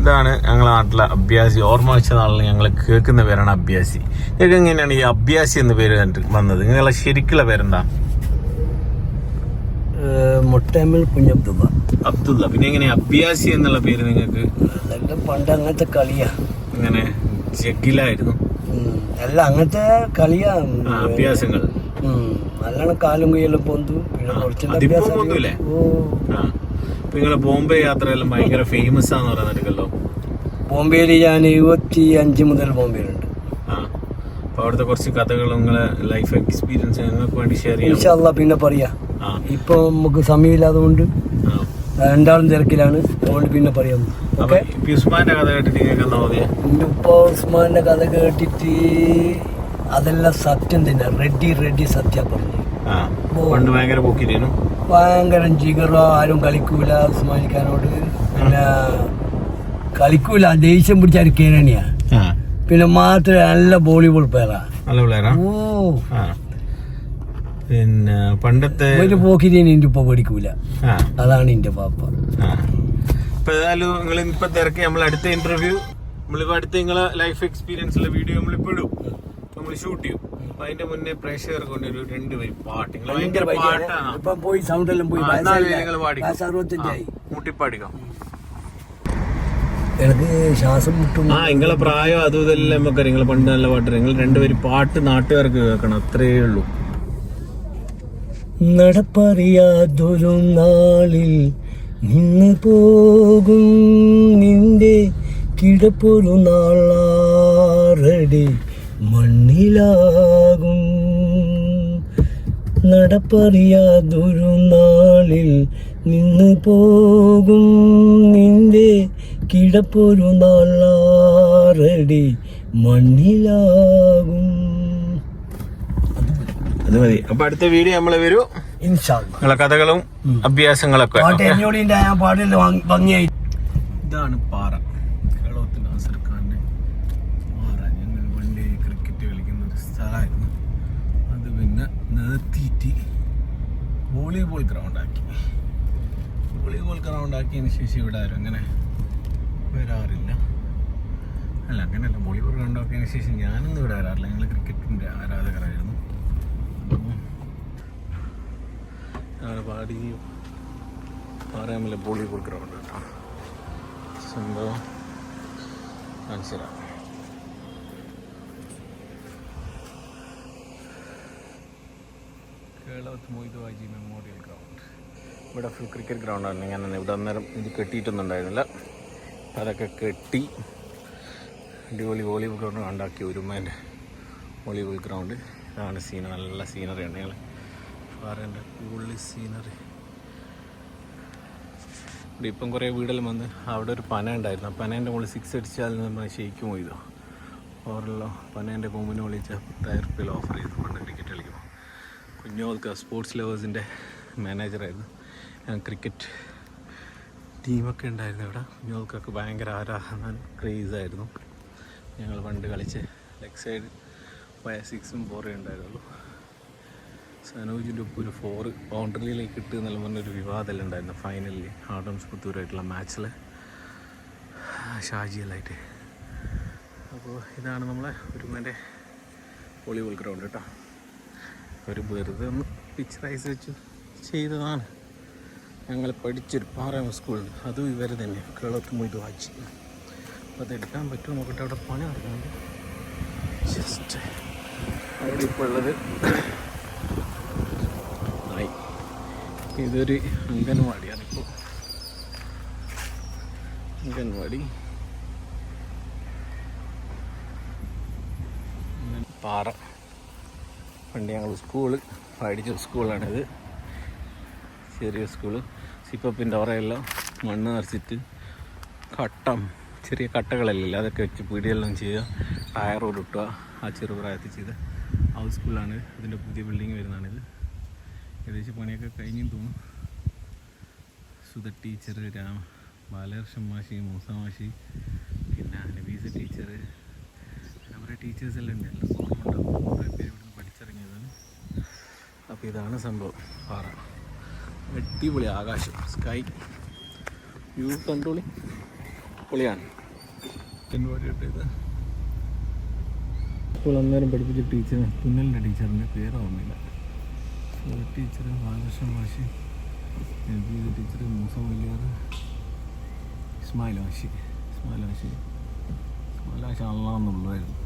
ഇതാണ് ഞങ്ങളുടെ നാട്ടിലെ അഭ്യാസി. ഓർമ്മ വെച്ച നാളിൽ ഞങ്ങൾ കേൾക്കുന്ന പേരാണ് അഭ്യാസി. നിങ്ങൾക്ക് എങ്ങനെയാണ് ഈ അഭ്യാസി എന്ന പേര് വന്നത്? നിങ്ങളെ ശരിക്കുള്ള പേരെന്താ? മുട്ടമ്മിൽ കുഞ്ഞബ്ദുള്ള. അബ്ദുള്ള. പിന്നെ എങ്ങനെ അഭ്യാസി എന്നുള്ള പേര് നിങ്ങൾക്ക്? പണ്ട് അങ്ങനത്തെ കളിയാ. ഇങ്ങനെ ജഗ്ഗിലായിരുന്നു അല്ല, അങ്ങനത്തെ കളിയാ. അഭ്യാസങ്ങൾ നല്ലോണം കാലും കൈയെല്ലാം പോന്തു. പിന്നെ കുറച്ചില്ല. നിങ്ങളെ ബോംബെ യാത്രയെല്ലാം ഭയങ്കര ഫേമസ് ആന്ന് പറയുന്നുണ്ടല്ലോ. ബോംബെയിൽ ഞാൻ 25 മുതൽ ബോംബെയിലുണ്ട്. അപ്പൊ അവിടുത്തെ കുറച്ച് കഥകളും നിങ്ങളെ ലൈഫ് എക്സ്പീരിയൻസ് ഞങ്ങൾക്ക് വേണ്ടി ഷെയർ ചെയ്യാം. ഇൻഷാ അല്ലാഹ് പിന്നെ പറയാം. ഇപ്പൊ നമുക്ക് സമയമില്ലാതുകൊണ്ട് രണ്ടാളും തിരക്കിലാണ്, അതുകൊണ്ട് പിന്നെ പറയാം. ഉസ്മാന്റെ കഥ കേട്ടിട്ട് ഇപ്പൊ ഉസ്മാന്റെ കഥ കേട്ടിട്ട് അതെല്ലാം സത്യം തന്നെ. റെഡ്ഡി സത്യ പറഞ്ഞു. ഭയങ്കര ജിഗറോ, ആരും കളിക്കൂല ഉസ്മാനിക്കാനോട്. പിന്നെ കളിക്കൂല, ദേഷ്യം പിടിച്ച കേരണിയാ. പിന്നെ മാത്രമേ നല്ല വോളിബോൾ പ്ലെയറാ. പിന്നെ പണ്ടത്തെ ഒരു പോക്കിരി ഇപ്പൊ പഠിക്കൂല. അതാണ് എന്റെ പാപ്പ. ഇപ്പൊ ഏതായാലും നിങ്ങൾ ഇപ്പൊ തിരക്കി നമ്മൾ അടുത്ത ഇന്റർവ്യൂ, നമ്മളിപ്പോ അടുത്ത നിങ്ങളെ ലൈഫ് എക്സ്പീരിയൻസിലെ വീഡിയോ നമ്മളിപ്പോ ഇടും, നമ്മൾ ഷൂട്ട് ചെയ്യും. അപ്പൊ അതിന്റെ മുന്നേ പ്രേക്ഷകർ കൊണ്ടൊരു 2 വരി പാട്ട് പോയി സൗണ്ട് എല്ലാം പോയി മുട്ടിപ്പാടിക്കാം. എനിക്ക് ശ്വാസം മുട്ടും. നിങ്ങളെ പ്രായം അതും ഇതെല്ലാം നമുക്ക് നിങ്ങൾ പണ്ട് നല്ല പാട്ട്. നിങ്ങൾ 2 വരി പാട്ട് നാട്ടുകാർക്ക് കേൾക്കണം, അത്രേ ഉള്ളൂ. നടപ്പറിയാതൊരു നാളിൽ നിന്ന് പോകും നിന്റെ കിടപ്പൊരു നാളാറടി മണ്ണിലാകും. നടപ്പറിയാതൊരു നാളിൽ നിന്ന് പോകും നിന്റെ കിടപ്പൊരു നാളാറടി മണ്ണിലാകും. അത് മതി. അപ്പൊ അടുത്ത വീഡിയോ നമ്മളെ വരൂ. നിങ്ങളെ കഥകളും അഭ്യാസങ്ങളൊക്കെ. ഇതാണ് പാറ, കേരളത്തിന്റെ ആസർഖാന്റെ പാറ. ഞങ്ങൾ പണ്ട് ക്രിക്കറ്റ് കളിക്കുന്ന ഒരു സ്ഥലമായിരുന്നു. അത് പിന്നെ നിർത്തിയിട്ട് വോളിബോൾ ഗ്രൗണ്ട് ആക്കിയതിന് ശേഷം ഇവിടെ ആരും അങ്ങനെ വരാറില്ല. അല്ല, അങ്ങനെയല്ല, വോളിബോൾ ഗ്രൗണ്ട് ആക്കിയതിന് ശേഷം ഞാനൊന്നും ഇവിടെ വരാറില്ല. ഞങ്ങൾ ക്രിക്കറ്റിന്റെ ആരാധകരായിരുന്നു. പറയാമല്ലേ വോളിബോൾ ഗ്രൗണ്ട് കേട്ടോ. സംഭവം മനസ്സിലാവും. കേരളത്ത് മൊയ്തു ഹാജി മെമ്മോറിയൽ ഗ്രൗണ്ട്. ഇവിടെ ഫുൾ ക്രിക്കറ്റ് ഗ്രൗണ്ടാണ്. ഞാൻ ഇവിടെ അന്നേരം ഇത് കെട്ടിയിട്ടൊന്നും ഉണ്ടായിരുന്നില്ല. അതൊക്കെ കെട്ടി അടിപൊളി വോളിബോൾ ഗ്രൗണ്ട് ഉണ്ടാക്കി. ഒരുമേൻ്റെ വോളിബോൾ ഗ്രൗണ്ട്. ഇതാണ് സീനറി, നല്ല സീനറിയാണ്. ഞങ്ങൾ പാറേൻ്റെ ഉള്ളി സീനറി. ഇവിടെ ഇപ്പം കുറേ വീടെല്ലാം വന്ന് അവിടെ ഒരു പന ഉണ്ടായിരുന്നു. ആ പനേൻ്റെ മുകളിൽ 6 അടിച്ചാൽ നമ്മൾ ഷെയ്ക്കും പോയതോ ഓവറല്ലോ. പനേൻ്റെ കൊമ്പിന് വിളിച്ചാൽ 10,000 രൂപയിൽ ഓഫർ ചെയ്തു പണ്ട് ക്രിക്കറ്റ് കളിക്കുമ്പോൾ. കുഞ്ഞോൾക്ക് സ്പോർട്സ് ലവേഴ്സിൻ്റെ മാനേജറായിരുന്നു. ക്രിക്കറ്റ് ടീമൊക്കെ ഉണ്ടായിരുന്നു ഇവിടെ. കുഞ്ഞോൾക്കൊക്കെ ഭയങ്കര ആരാധന ക്രേസായിരുന്നു. ഞങ്ങൾ പണ്ട് കളിച്ച് ലെഗ് സൈഡ് 6ഉം 4 ഉണ്ടായിരുന്നുള്ളൂ. സനോജിൻ്റെ ഒപ്പം ഒരു 4 ബൗണ്ടറിയിലേക്ക് ഇട്ട് എന്നുള്ള പറഞ്ഞൊരു വിവാദമെല്ലാം ഉണ്ടായിരുന്നു ഫൈനലിൽ ആഡംസ് പുത്തൂരായിട്ടുള്ള മാച്ചിൽ ഷാജിയല്ലായിട്ട്. അപ്പോൾ ഇതാണ് നമ്മളെ ഒരുമേൻ്റെ വോളിബോൾ ഗ്രൗണ്ട് കേട്ടോ. ഒരു വെറുതെ ഒന്ന് പിക്ചറൈസ് വെച്ച് ചെയ്തതാണ്. ഞങ്ങൾ പഠിച്ചൊരു പാറാമ സ്കൂളുണ്ട്, അതും ഇവർ തന്നെ, കേരളത്ത് മൊയ്തു ഹാജി. അപ്പോൾ അതെടുക്കാൻ പറ്റുമോ നോക്കട്ടെ. അവിടെ പണി നടക്കുന്നുണ്ട്. ജസ്റ്റ് അവിടെ ഇപ്പോൾ ഉള്ളത് ഇതൊരു അംഗൻവാടിയാണിപ്പോൾ. അംഗൻവാടി പാറ. പണ്ട് ഞങ്ങൾ സ്കൂള് പഠിച്ച സ്കൂളാണിത്. ചെറിയ സ്കൂള്. സിപ്പപ്പിൻ്റെ ഓറയെല്ലാം മണ്ണ് നിറച്ചിട്ട് ചെറിയ കട്ടകളല്ലേ അതൊക്കെ വെച്ച് പീടിയെല്ലാം ചെയ്യുക, ടയർ ഓടിട്ടുക. ആ ചെറുപ്രായത്തിൽ ചെയ്ത ഹൗസ് സ്കൂളാണ്. ഇതിൻ്റെ പുതിയ ബിൽഡിങ് വരുന്നതാണിത്. ഏകദേശം പണിയൊക്കെ കഴിഞ്ഞെന്ന് തോന്നുന്നു. സുധ ടീച്ചർ, ബാലകൃഷ്ണൻ മാഷി, മൂസ മാഷി, പിന്നെ നബീസ ടീച്ചർ, അങ്ങനെ കുറേ ടീച്ചേഴ്സെല്ലാം ഉണ്ട്. എല്ലാം ഓർമ്മയുണ്ടാവും. കുറേ പേര് ഇവിടുന്ന് പഠിച്ചിറങ്ങിയതാണ്. അപ്പോൾ ഇതാണ് സംഭവം പാറ. അടിപൊളി ആകാശം, സ്കൈ വ്യൂ കൺട്രോളിങ് പൊളിയാണ്. ഇത് ഇപ്പോൾ അന്നേരം പഠിപ്പിച്ച ടീച്ചർ, തുന്നലിൻ്റെ ടീച്ചറിൻ്റെ പേര് ഓർമ്മയില്ല. ടീച്ചർ ബാലകൃഷ്ണൻ മാഷി, ടീച്ചർ മൂസ വലിയാർ, ഇസ്മായിൽ മാഷി അള്ളാന്നുള്ളായിരുന്നു.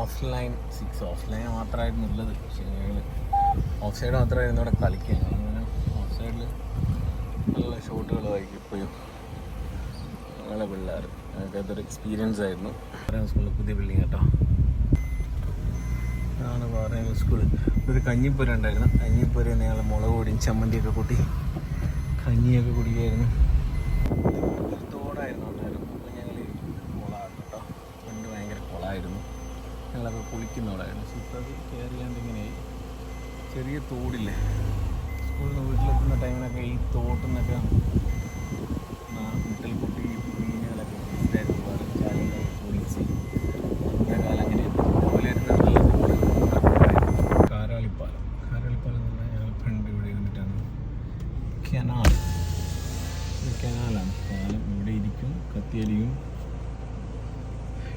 ഓഫ്ലൈൻ 6 ഓഫ്ലൈൻ മാത്രമായിരുന്നുള്ളത്. പക്ഷേ ഞങ്ങൾ ഓഫ് സൈഡ് മാത്രമായിരുന്നു ഇവിടെ കളിക്കുക. ഞങ്ങളിങ്ങനെ ഓഫ് സൈഡിൽ നല്ല ഷോട്ടുകൾ വായിക്കും ഇപ്പോഴും ഞങ്ങളെ പിള്ളേർ. ഞങ്ങൾക്ക് അതൊരു എക്സ്പീരിയൻസ് ആയിരുന്നു. സ്കൂളിൽ പുതിയ ബിൽഡിംഗ് കേട്ടോ. അതാണ് പറയുന്നത് സ്കൂൾ. ഒരു കഞ്ഞിപ്പുര ഉണ്ടായിരുന്നു. കഞ്ഞിപ്പുര ഞങ്ങൾ മുളക് പൊടിയും ചമ്മന്തിയൊക്കെ കൂട്ടി കഞ്ഞിയൊക്കെ കുടിക്കുമായിരുന്നു. ഒരു തോടായിരുന്നു ഉണ്ടായിരുന്നു. അപ്പോൾ ഞങ്ങൾ കുളമാണ് കേട്ടോ. പണ്ട് ഭയങ്കര കുളമായിരുന്നു. ഞങ്ങളൊക്കെ കുളിക്കുന്നവളായിരുന്നു. പക്ഷേ ഇപ്പോൾ അത് കയറിയാണ്ട് ഇങ്ങനെയായി. ചെറിയ തോടില്ലേ, സ്കൂളിൽ നിന്ന് വീട്ടിലെത്തുന്ന ടൈമിനൊക്കെ ഈ തോട്ടിൽ നിന്നൊക്കെ വീട്ടിൽ കുട്ടി മീനുകളൊക്കെ പിടിച്ചിട്ടായിരുന്നു പോകാറ്. ചാലിയൊക്കെ കുളിച്ച് അന്നത്തെ കാലം അങ്ങനെയായിരുന്നു. അതുപോലെ ഇരുന്ന നല്ല തോട് കാരാളിപ്പാലം എന്ന് പറഞ്ഞാൽ ഞങ്ങൾ ഫ്രണ്ട് ഇവിടെ ഇരുന്നിട്ടാണ്. കനാലാണ് പാലം. ഇവിടെ ഇരിക്കും, കത്തിയലിയും.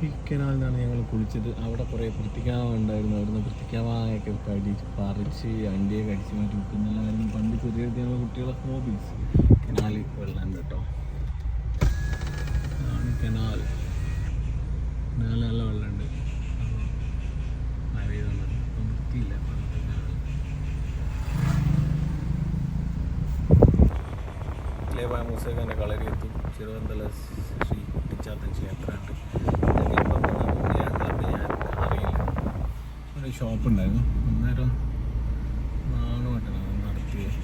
ഈ കനാലിൽ നിന്നാണ് ഞങ്ങൾ കുളിച്ചത്. അവിടെ കുറേ വൃത്തിക്കാവ ഉണ്ടായിരുന്നു. അവിടുന്ന് വൃത്തിക്കാവയൊക്കെ പറിച്ച് അണ്ടിയൊക്കെ അടിച്ച് മാറ്റി വെക്കുന്നല്ലായിരുന്നു പണ്ട് ചെറിയ ഞങ്ങൾ കുട്ടികളെ ഹോബീസ്. കനാൽ വെള്ളം കേട്ടോ. അതാണ് കനാൽ. നല്ല വെള്ളമുണ്ട്. മഴ പെയ്തുള്ളത് ഇപ്പം വൃത്തിയില്ല. ലേബായ മൂസേഖാൻ്റെ കളരിയെത്തും. ചെറുവന്തല ശ്രീ കുട്ടിച്ചാത്തൻ ക്ഷേത്രമുണ്ട്. ഞാൻ അറിയില്ല. ഒരു ഷോപ്പുണ്ടായിരുന്നു അന്നേരം. നാണുമായിട്ടാണ് നടത്തിയത്.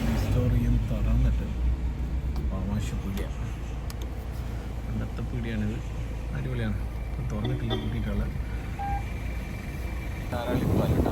ഹിസ്റ്റോറിയൻ തറന്നിട്ട് പാമാശപ്പീടിയ. പണ്ടത്തെ പീടിയാണിത്. അടിപൊളിയാണ്. ഇപ്പം തുറന്നിട്ടില്ല, കൂട്ടിയിട്ടുള്ള കാരാളിപ്പാലുണ്ട്.